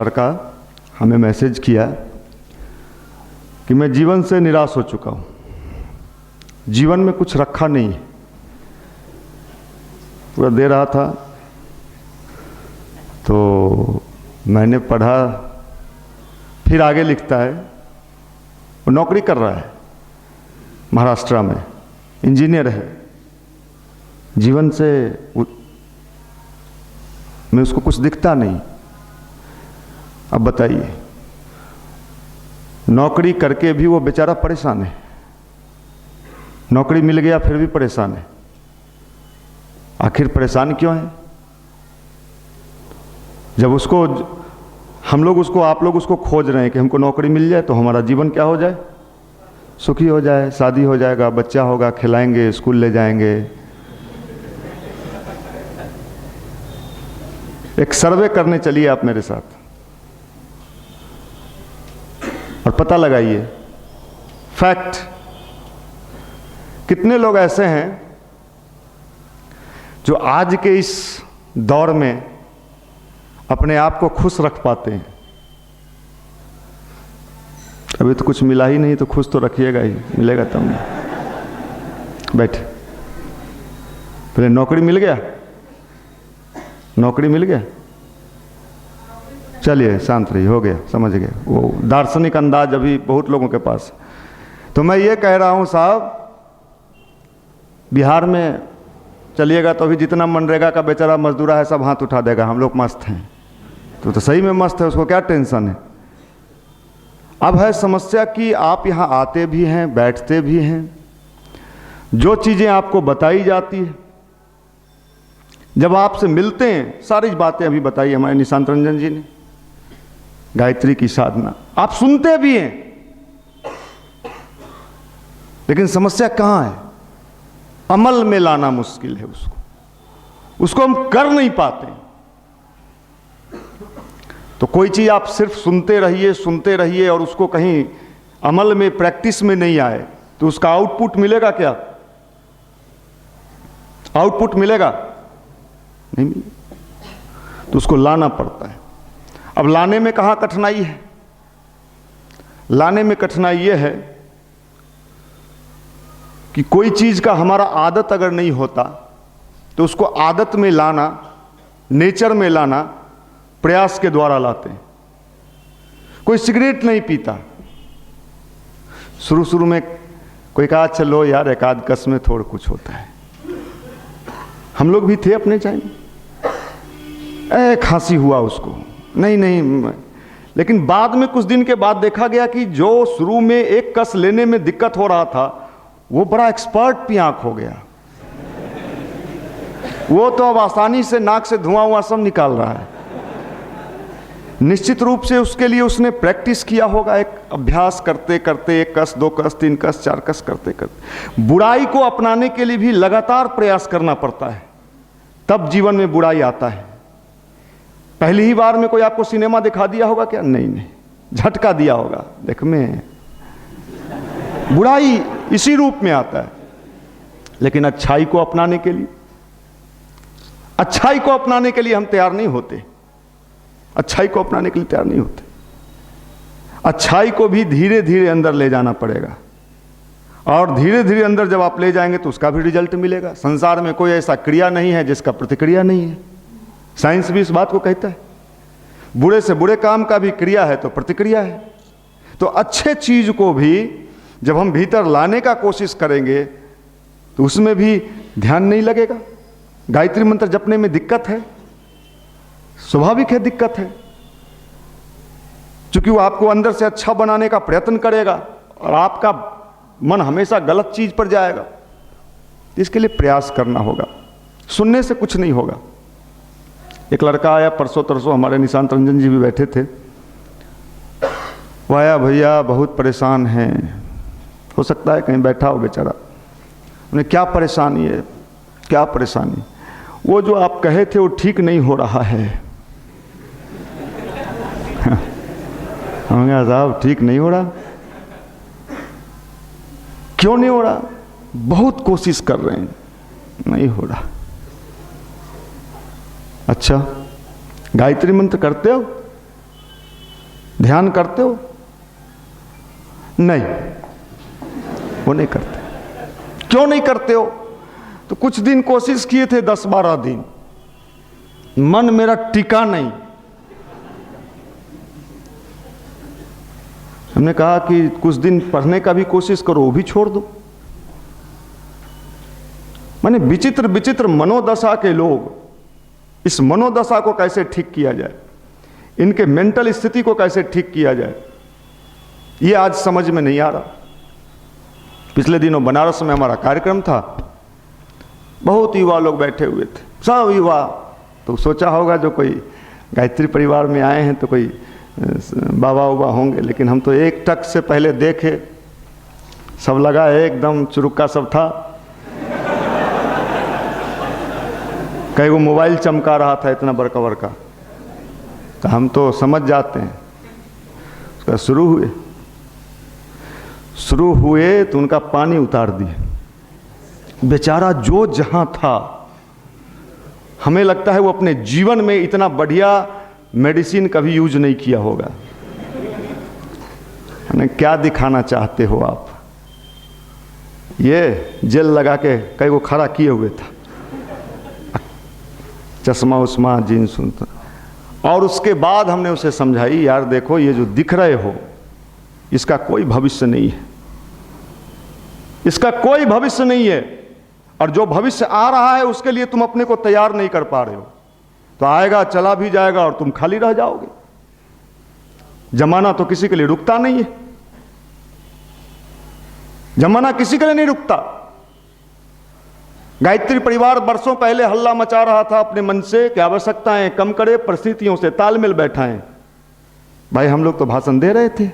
लड़का हमें मैसेज किया कि मैं जीवन से निराश हो चुका हूँ, जीवन में कुछ रखा नहीं है। पूरा दे रहा था तो मैंने पढ़ा, फिर आगे लिखता है। वो नौकरी कर रहा है महाराष्ट्र में, इंजीनियर है। जीवन से में उसको कुछ दिखता नहीं। अब बताइए, नौकरी करके भी वो बेचारा परेशान है, नौकरी मिल गया फिर भी परेशान है। आखिर परेशान क्यों है? जब उसको हम लोग उसको आप लोग उसको खोज रहे हैं कि हमको नौकरी मिल जाए तो हमारा जीवन क्या हो जाए, सुखी हो जाए, शादी हो जाएगा, बच्चा होगा, खिलाएंगे, स्कूल ले जाएंगे। एक सर्वे करने चलिए आप मेरे साथ और पता लगाइए फैक्ट, कितने लोग ऐसे हैं जो आज के इस दौर में अपने आप को खुश रख पाते हैं। अभी तो कुछ मिला ही नहीं तो खुश तो रखिएगा ही, मिलेगा तब नहीं। बैठे, पहले नौकरी मिल गया, नौकरी मिल गया, चलिए शांत रहिए, हो गया, समझ गए। वो दार्शनिक अंदाज अभी बहुत लोगों के पास। तो मैं ये कह रहा हूँ साहब, बिहार में चलिएगा तो अभी जितना मनरेगा का बेचारा मजदूरा है सब हाथ उठा देगा, हम लोग मस्त हैं। तो सही में मस्त है, उसको क्या टेंशन है। अब है समस्या कि आप यहाँ आते भी हैं, बैठते भी हैं, जो चीज़ें आपको बताई जाती है, जब आपसे मिलते हैं, सारी बातें अभी बताई हमारे निशांत रंजन जी ने, गायत्री की साधना आप सुनते भी हैं, लेकिन समस्या कहाँ है? अमल में लाना मुश्किल है, उसको हम कर नहीं पाते। तो कोई चीज आप सिर्फ सुनते रहिए और उसको कहीं अमल में, प्रैक्टिस में नहीं आए तो उसका आउटपुट मिलेगा क्या? आउटपुट मिलेगा नहीं मिलेगा। तो उसको लाना पड़ता है। अब लाने में कहाँ कठिनाई है? लाने में कठिनाई यह है कि कोई चीज का हमारा आदत अगर नहीं होता तो उसको आदत में लाना, नेचर में लाना प्रयास के द्वारा लाते हैं। कोई सिगरेट नहीं पीता, शुरू में कोई कहा चलो यार एकाध कस में थोड़ा कुछ होता है, हम लोग भी थे अपने टाइम, खांसी हुआ उसको, नहीं, लेकिन बाद में कुछ दिन के बाद देखा गया कि जो शुरू में एक कस लेने में दिक्कत हो रहा था वो बड़ा एक्सपर्ट पियांक हो गया। वो तो अब आसानी से नाक से धुआं सब निकाल रहा है। निश्चित रूप से उसके लिए उसने प्रैक्टिस किया होगा, एक अभ्यास करते करते, 1 कस 2 कस 3 कस 4 कस करते करते। बुराई को अपनाने के लिए भी लगातार प्रयास करना पड़ता है, तब जीवन में बुराई आता है। पहली ही बार में कोई आपको सिनेमा दिखा दिया होगा क्या? नहीं, झटका दिया होगा, देख में बुराई इसी रूप में आता है। लेकिन अच्छाई को अपनाने के लिए, अच्छाई को अपनाने के लिए हम तैयार नहीं होते, अच्छाई को अपनाने के लिए तैयार नहीं होते। अच्छाई को भी धीरे धीरे अंदर ले जाना पड़ेगा, और धीरे धीरे अंदर जब आप ले जाएंगे तो उसका भी रिजल्ट मिलेगा। संसार में कोई ऐसा क्रिया नहीं है जिसका प्रतिक्रिया नहीं है। साइंस भी इस बात को कहता है, बुरे से बुरे काम का भी क्रिया है तो प्रतिक्रिया है। तो अच्छे चीज को भी जब हम भीतर लाने का कोशिश करेंगे तो उसमें भी ध्यान नहीं लगेगा। गायत्री मंत्र जपने में दिक्कत है, स्वाभाविक है दिक्कत है, क्योंकि वो आपको अंदर से अच्छा बनाने का प्रयत्न करेगा और आपका मन हमेशा गलत चीज पर जाएगा। इसके लिए प्रयास करना होगा, सुनने से कुछ नहीं होगा। एक लड़का आया परसों तरसों, हमारे निशांत रंजन जी भी बैठे थे। वो आया, भैया बहुत परेशान हैं, हो सकता है कहीं बैठा हो बेचारा। उन्हें क्या परेशानी है, क्या परेशानी? वो जो आप कहे थे वो ठीक नहीं हो रहा है। हमने कहा साहब ठीक नहीं हो रहा, क्यों नहीं हो रहा? बहुत कोशिश कर रहे हैं, नहीं हो रहा। अच्छा, गायत्री मंत्र करते हो? ध्यान करते हो? नहीं, वो नहीं करते। क्यों नहीं करते हो? तो कुछ दिन कोशिश किए थे, 10-12 दिन, मन मेरा टिका नहीं। हमने कहा कि कुछ दिन पढ़ने का भी कोशिश करो, वो भी छोड़ दो। माने विचित्र विचित्र मनोदशा के लोग, इस मनोदशा को कैसे ठीक किया जाए, इनके मेंटल स्थिति को कैसे ठीक किया जाए, ये आज समझ में नहीं आ रहा। पिछले दिनों बनारस में हमारा कार्यक्रम था, बहुत युवा लोग बैठे हुए थे, सब युवा। तो सोचा होगा जो कोई गायत्री परिवार में आए हैं तो कोई बाबा उबा होंगे, लेकिन हम तो एक टक से पहले देखे, सब लगा एकदम चुरुक्का सब था। कई वो मोबाइल चमका रहा था इतना बड़का बड़का, तो हम तो समझ जाते हैं। उसका शुरू हुए तो उनका पानी उतार दिए। बेचारा जो जहां था, हमें लगता है वो अपने जीवन में इतना बढ़िया मेडिसिन कभी यूज नहीं किया होगा। क्या दिखाना चाहते हो आप? ये जेल लगा के कई को खड़ा किए हुए था, चश्मा उस्मा जीन्स सुनता। और उसके बाद हमने उसे समझाई, यार देखो ये जो दिख रहे हो इसका कोई भविष्य नहीं है, इसका कोई भविष्य नहीं है, और जो भविष्य आ रहा है उसके लिए तुम अपने को तैयार नहीं कर पा रहे हो, तो आएगा चला भी जाएगा और तुम खाली रह जाओगे। जमाना तो किसी के लिए रुकता नहीं है, जमाना किसी के लिए नहीं रुकता। गायत्री परिवार वर्षों पहले हल्ला मचा रहा था अपने मन से कि आवश्यकताएं कम करे, परिस्थितियों से तालमेल बैठाएं। भाई हम लोग तो भाषण दे रहे थे,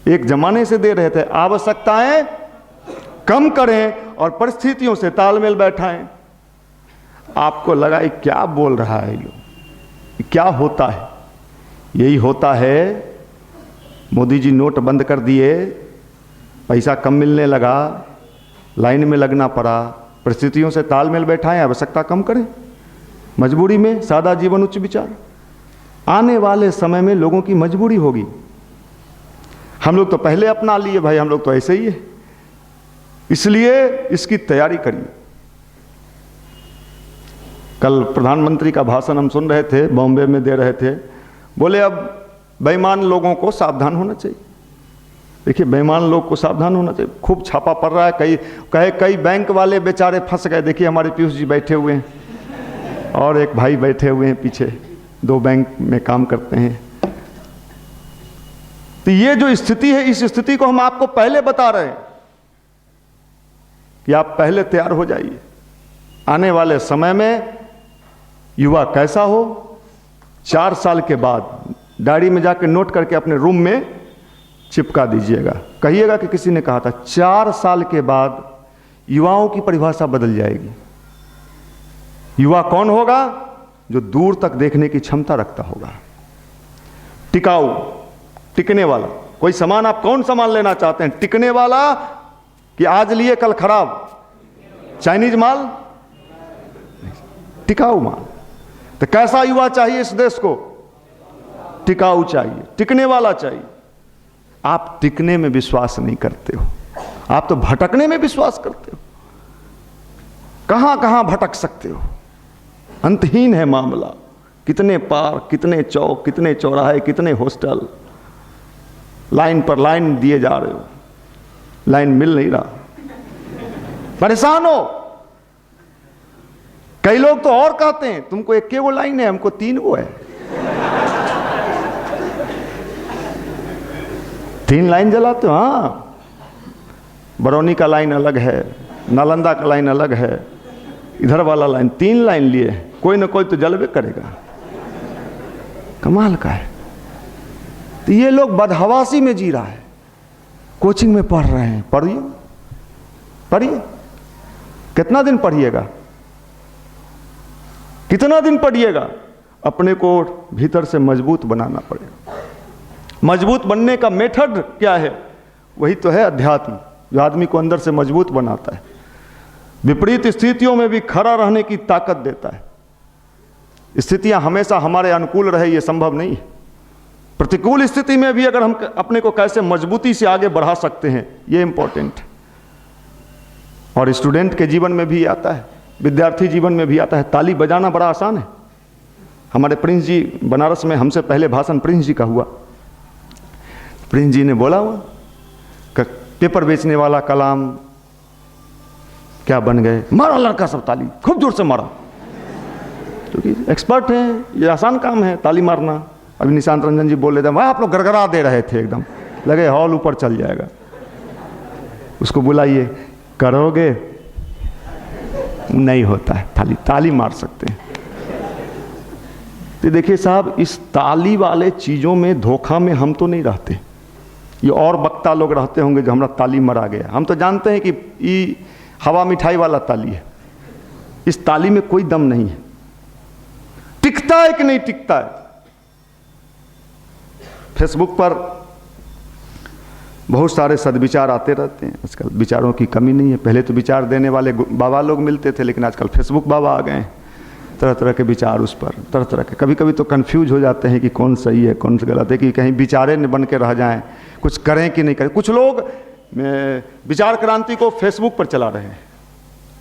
एक जमाने से दे रहे थे, आवश्यकताएं कम करें और परिस्थितियों से तालमेल बैठाएं। आपको लगा ये क्या बोल रहा है, ये क्या होता है? यही होता है, मोदी जी नोट बंद कर दिए, पैसा कम मिलने लगा, लाइन में लगना पड़ा, परिस्थितियों से तालमेल बैठाएं, आवश्यकता कम करें, मजबूरी में सादा जीवन उच्च विचार। आने वाले समय में लोगों की मजबूरी होगी। हम लोग तो पहले अपना लिए भाई, हम लोग तो ऐसे ही है, इसलिए इसकी तैयारी करिए। कल प्रधानमंत्री का भाषण हम सुन रहे थे, बॉम्बे में दे रहे थे, बोले अब बेईमान लोगों को सावधान होना चाहिए। देखिए बेईमान लोग को सावधान होना चाहिए, खूब छापा पड़ रहा है। कई बैंक वाले बेचारे फंस गए। देखिए हमारे पीयूष जी बैठे हुए हैं और एक भाई बैठे हुए हैं पीछे, 2 बैंक में काम करते हैं। तो ये जो स्थिति है, इस स्थिति को हम आपको पहले बता रहे हैं कि आप पहले तैयार हो जाइए। आने वाले समय में युवा कैसा हो, 4 साल के बाद डायरी में जाकर नोट करके अपने रूम में चिपका दीजिएगा। कहिएगा कि किसी ने कहा था, 4 साल के बाद युवाओं की परिभाषा बदल जाएगी। युवा कौन होगा? जो दूर तक देखने की क्षमता रखता होगा, टिकाऊ, टिकने वाला। कोई सामान आप कौन सामान लेना चाहते हैं? टिकने वाला कि आज लिए कल खराब? चाइनीज माल? टिकाऊ माल। तो कैसा युवा चाहिए इस देश को? टिकाऊ चाहिए, टिकने वाला चाहिए। आप टिकने में विश्वास नहीं करते हो, आप तो भटकने में विश्वास करते हो। कहां कहां भटक सकते हो, अंतहीन है मामला। कितने पार्क, कितने चौक, कितने चौराहे, कितने हॉस्टल, लाइन पर लाइन दिए जा रहे हो, लाइन मिल नहीं रहा, परेशान हो। कई लोग तो और कहते हैं तुमको 1 वो लाइन है, हमको 3 वो है। 3 लाइन जलाते हो? हाँ, बरौनी का लाइन अलग है, नालंदा का लाइन अलग है, इधर वाला लाइन, 3 लाइन लिए, कोई ना कोई तो जलवे करेगा। कमाल का है। तो ये लोग बदहवासी में जी रहा है। कोचिंग में पढ़ रहे हैं, पढ़िए पढ़िए, कितना दिन पढ़िएगा, कितना दिन पढ़िएगा? अपने को भीतर से मजबूत बनाना पड़ेगा। मजबूत बनने का मेथड क्या है? वही तो है अध्यात्म, जो आदमी को अंदर से मजबूत बनाता है, विपरीत स्थितियों में भी खड़ा रहने की ताकत देता है। स्थितियां हमेशा हमारे अनुकूल रहे ये संभव नहीं है। प्रतिकूल स्थिति में भी अगर हम अपने को कैसे मजबूती से आगे बढ़ा सकते हैं, ये इंपॉर्टेंट है। और स्टूडेंट के जीवन में भी आता है, विद्यार्थी जीवन में भी आता है। ताली बजाना बड़ा आसान है। हमारे प्रिंस जी बनारस में, हमसे पहले भाषण प्रिंस जी का हुआ। प्रिंस जी ने बोला हुआ पेपर बेचने वाला कलाम क्या बन गए, मारा लड़का सब ताली, खूब जोर से मारा, क्योंकि एक्सपर्ट हैं, ये आसान काम है ताली मारना। अभी निशांत रंजन जी बोल रहे थे, वहाँ आप लोग गड़गड़ा दे रहे थे, एकदम लगे हॉल ऊपर चल जाएगा। उसको बुलाइए, करोगे, नहीं होता है, ताली मार सकते हैं। तो देखिए साहब, इस ताली वाले चीज़ों में, धोखा में हम तो नहीं रहते। ये और वक्ता लोग रहते होंगे जो हमारा ताली मरा गया। हम तो जानते हैं कि ये हवा मिठाई वाला ताली है। इस ताली में कोई दम नहीं है। टिकता है कि नहीं टिकता है। फेसबुक पर बहुत सारे सदविचार आते रहते हैं। आजकल विचारों की कमी नहीं है। पहले तो विचार देने वाले बाबा लोग मिलते थे, लेकिन आजकल फेसबुक बाबा आ गए हैं। तरह तरह के विचार उस पर, तरह तरह के। कभी कभी तो कंफ्यूज हो जाते हैं कि कौन सही है कौन सा गलत है, कि कहीं विचारे न बन के रह जाएं, कुछ करें कि नहीं करें। कुछ लोग विचार क्रांति को फेसबुक पर चला रहे हैं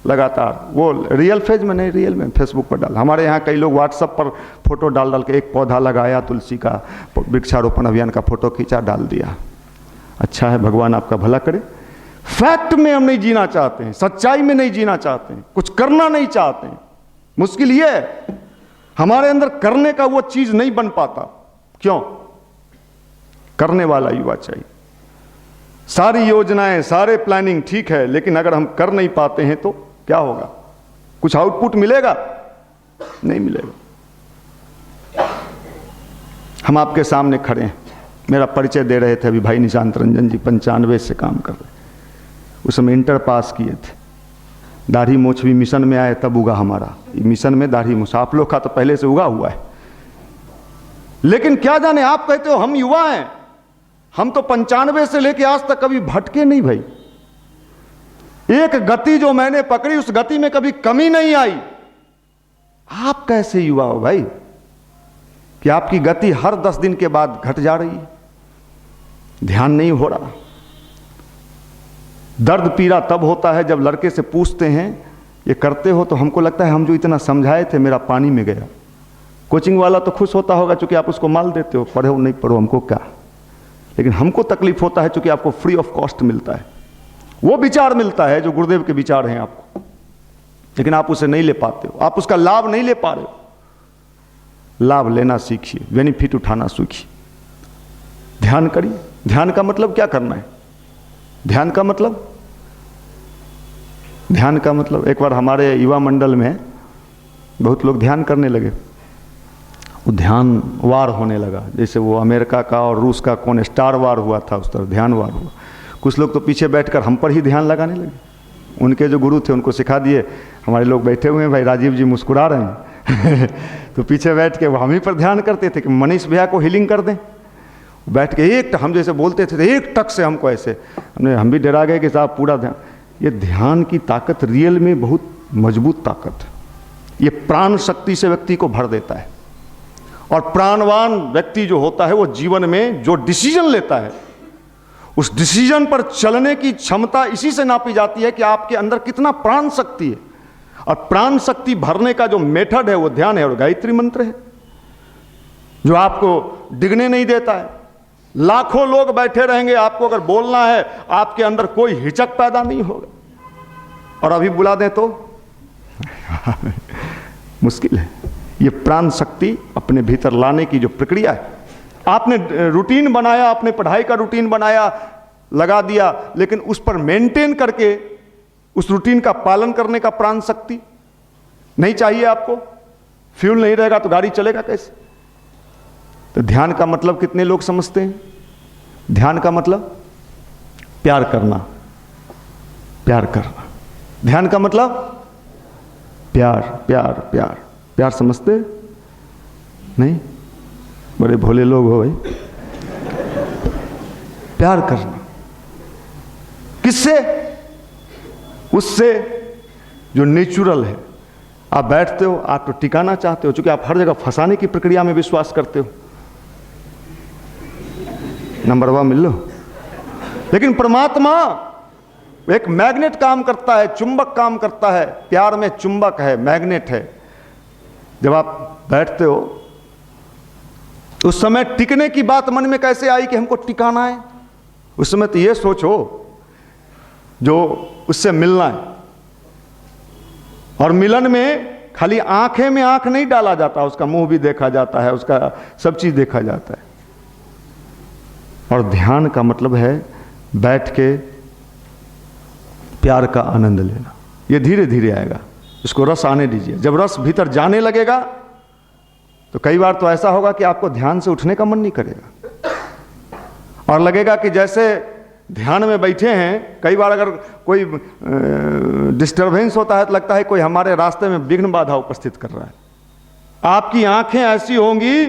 लगातार। वो रियल फेज में नहीं, रियल में फेसबुक पर डाल। हमारे यहाँ कई लोग व्हाट्सएप पर फोटो डाल डाल के, एक पौधा लगाया तुलसी का, वृक्षारोपण अभियान का फोटो खींचा डाल दिया। अच्छा है, भगवान आपका भला करे। फैक्ट में हम नहीं जीना चाहते हैं, सच्चाई में नहीं जीना चाहते हैं, कुछ करना नहीं चाहते हैं। मुश्किल ये है, हमारे अंदर करने का वो चीज नहीं बन पाता। क्यों? करने वाला युवा चाहिए। सारी योजनाएं, सारे प्लानिंग ठीक है, लेकिन अगर हम कर नहीं पाते हैं तो क्या होगा? कुछ आउटपुट मिलेगा? नहीं मिलेगा। हम आपके सामने खड़े हैं। मेरा परिचय दे रहे थे अभी भाई निशांत रंजन जी, 95 से काम कर रहे। उस समय इंटर पास किए थे। दाढ़ी मूछ भी मिशन में आए तब उगा हमारा। मिशन में दाढ़ी मूछ, आप लोग का तो पहले से उगा हुआ है। लेकिन क्या जाने, आप कहते हो हम युवा हैं, हम तो 95 से लेके आज तक कभी भटके नहीं भाई। एक गति जो मैंने पकड़ी, उस गति में कभी कमी नहीं आई। आप कैसे युवा हो भाई कि आपकी गति हर 10 दिन के बाद घट जा रही है? ध्यान नहीं हो रहा। दर्द पीड़ा तब होता है जब लड़के से पूछते हैं ये करते हो, तो हमको लगता है हम जो इतना समझाए थे मेरा पानी में गया। कोचिंग वाला तो खुश होता होगा क्योंकि आप उसको माल देते हो, पढ़ो नहीं पढ़ो हमको क्या। लेकिन हमको तकलीफ होता है क्योंकि आपको फ्री ऑफ कॉस्ट मिलता है, वो विचार मिलता है जो गुरुदेव के विचार हैं आपको, लेकिन आप उसे नहीं ले पाते हो, आप उसका लाभ नहीं ले पा रहे हो। लाभ लेना सीखिए, बेनिफिट उठाना सीखिए, ध्यान करिए। ध्यान का मतलब क्या करना है? ध्यान का मतलब एक बार हमारे युवा मंडल में बहुत लोग ध्यान करने लगे। वो ध्यान वार होने लगा, जैसे वो अमेरिका का और रूस का कौन स्टार वार हुआ था, उस तरह ध्यान वार हुआ। कुछ लोग तो पीछे बैठकर हम पर ही ध्यान लगाने लगे। उनके जो गुरु थे उनको सिखा दिए। हमारे लोग बैठे हुए हैं, भाई राजीव जी मुस्कुरा रहे हैं तो पीछे बैठ के वो हम ही पर ध्यान करते थे कि मनीष भैया को हीलिंग कर दें। बैठ के एक हम जैसे बोलते थे एक टक से हमको ऐसे, हम भी डरा गए कि साहब पूरा ध्यान। ये ध्यान की ताकत रियल में बहुत मजबूत ताकत है। ये प्राण शक्ति से व्यक्ति को भर देता है। और प्राणवान व्यक्ति जो होता है वो जीवन में जो डिसीजन लेता है, उस डिसीजन पर चलने की क्षमता इसी से नापी जाती है कि आपके अंदर कितना प्राण शक्ति है। और प्राण शक्ति भरने का जो मेथड है वो ध्यान है और गायत्री मंत्र है, जो आपको डिगने नहीं देता है। लाखों लोग बैठे रहेंगे, आपको अगर बोलना है आपके अंदर कोई हिचक पैदा नहीं होगा। और अभी बुला दें तो मुश्किल है। ये प्राण शक्ति अपने भीतर लाने की जो प्रक्रिया है, आपने रूटीन बनाया, आपने पढ़ाई का रूटीन बनाया, लगा दिया, लेकिन उस पर मेंटेन करके उस रूटीन का पालन करने का प्राण शक्ति नहीं चाहिए आपको। फ्यूल नहीं रहेगा तो गाड़ी चलेगा कैसे? तो ध्यान का मतलब कितने लोग समझते हैं? ध्यान का मतलब प्यार करना, प्यार करना। ध्यान का मतलब प्यार प्यार प्यार प्यार समझते नहीं? बड़े भोले लोग हो भाई। प्यार करना किससे? उससे जो नेचुरल है। आप बैठते हो, आप तो टिकाना चाहते हो, क्योंकि आप हर जगह फंसाने की प्रक्रिया में विश्वास करते हो। नंबरवा मिल लो। लेकिन परमात्मा एक मैग्नेट काम करता है, चुंबक काम करता है। प्यार में चुंबक है, मैग्नेट है। जब आप बैठते हो उस समय टिकने की बात मन में कैसे आई कि हमको टिकाना है? उस समय तो ये सोचो जो उससे मिलना है। और मिलन में खाली आंखें में आंख नहीं डाला जाता, उसका मुंह भी देखा जाता है, उसका सब चीज देखा जाता है। और ध्यान का मतलब है बैठ के प्यार का आनंद लेना। ये धीरे धीरे आएगा, इसको रस आने दीजिए। जब रस भीतर जाने लगेगा तो कई बार तो ऐसा होगा कि आपको ध्यान से उठने का मन नहीं करेगा और लगेगा कि जैसे ध्यान में बैठे हैं। कई बार अगर कोई डिस्टरबेंस होता है तो लगता है कोई हमारे रास्ते में विघ्न बाधा उपस्थित कर रहा है। आपकी आंखें ऐसी होंगी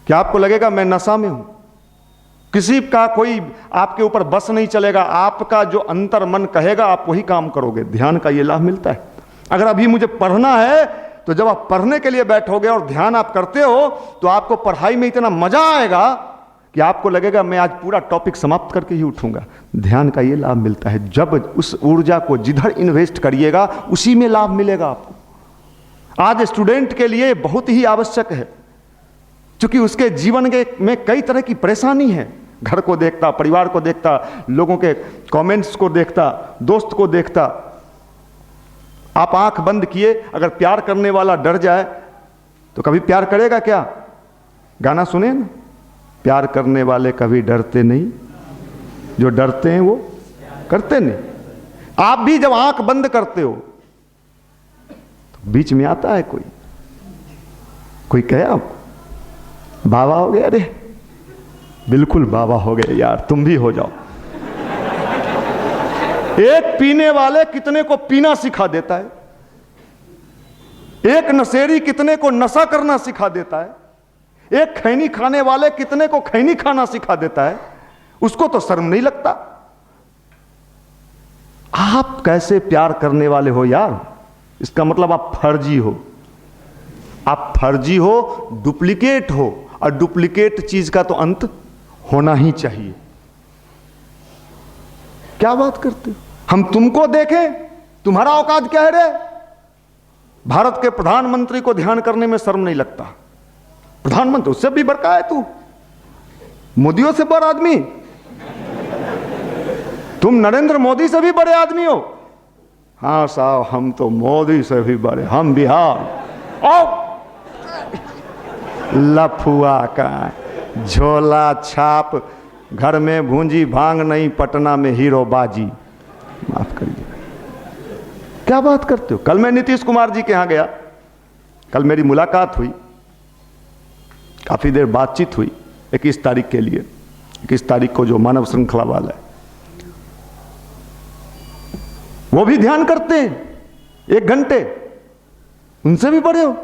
कि आपको लगेगा मैं नशा में हूं। किसी का कोई आपके ऊपर बस नहीं चलेगा। आपका जो अंतर मन कहेगा आप वही काम करोगे। ध्यान का ये लाभ मिलता है। अगर अभी मुझे पढ़ना है तो जब आप पढ़ने के लिए बैठोगे और ध्यान आप करते हो तो आपको पढ़ाई में इतना मजा आएगा कि आपको लगेगा मैं आज पूरा टॉपिक समाप्त करके ही उठूंगा। ध्यान का ये लाभ मिलता है। जब उस ऊर्जा को जिधर इन्वेस्ट करिएगा उसी में लाभ मिलेगा आपको। आज स्टूडेंट के लिए बहुत ही आवश्यक है, क्योंकि उसके जीवन में कई तरह की परेशानी है। घर को देखता, परिवार को देखता, लोगों के कमेंट्स को देखता, दोस्त को देखता। आप आंख बंद किए, अगर प्यार करने वाला डर जाए तो कभी प्यार करेगा क्या? गाना सुने ना, प्यार करने वाले कभी डरते नहीं, जो डरते हैं वो करते नहीं। आप भी जब आंख बंद करते हो तो बीच में आता है कोई कहे आप बाबा हो गए। अरे बिल्कुल बाबा हो गए यार, तुम भी हो जाओ। एक पीने वाले कितने को पीना सिखा देता है, एक नशेड़ी कितने को नशा करना सिखा देता है, एक खैनी खाने वाले कितने को खैनी खाना सिखा देता है। उसको तो शर्म नहीं लगता। आप कैसे प्यार करने वाले हो यार? इसका मतलब आप फर्जी हो। आप फर्जी हो, डुप्लीकेट हो, और डुप्लीकेट चीज का तो अंत होना ही चाहिए। क्या बात करते हो? हम तुमको देखें, तुम्हारा औकात क्या है रे? भारत के प्रधानमंत्री को ध्यान करने में शर्म नहीं लगता। प्रधानमंत्री उससे भी बड़का है तू, मोदियों से बड़ा आदमी। तुम नरेंद्र मोदी से भी बड़े आदमी हो। हाँ साहब, हम तो मोदी से भी बड़े, हम बिहार। और लफुआ का झोला छाप, घर में भूंजी भांग नहीं, पटना में हीरो बाजी। माफ करिए, क्या बात करते हो? कल मैं नीतीश कुमार जी के यहां गया, कल मेरी मुलाकात हुई, काफी देर बातचीत हुई 21 तारीख के लिए। 21 तारीख को जो मानव श्रृंखला वाला है, वो भी ध्यान करते हैं 1 घंटे। उनसे भी बड़े हो।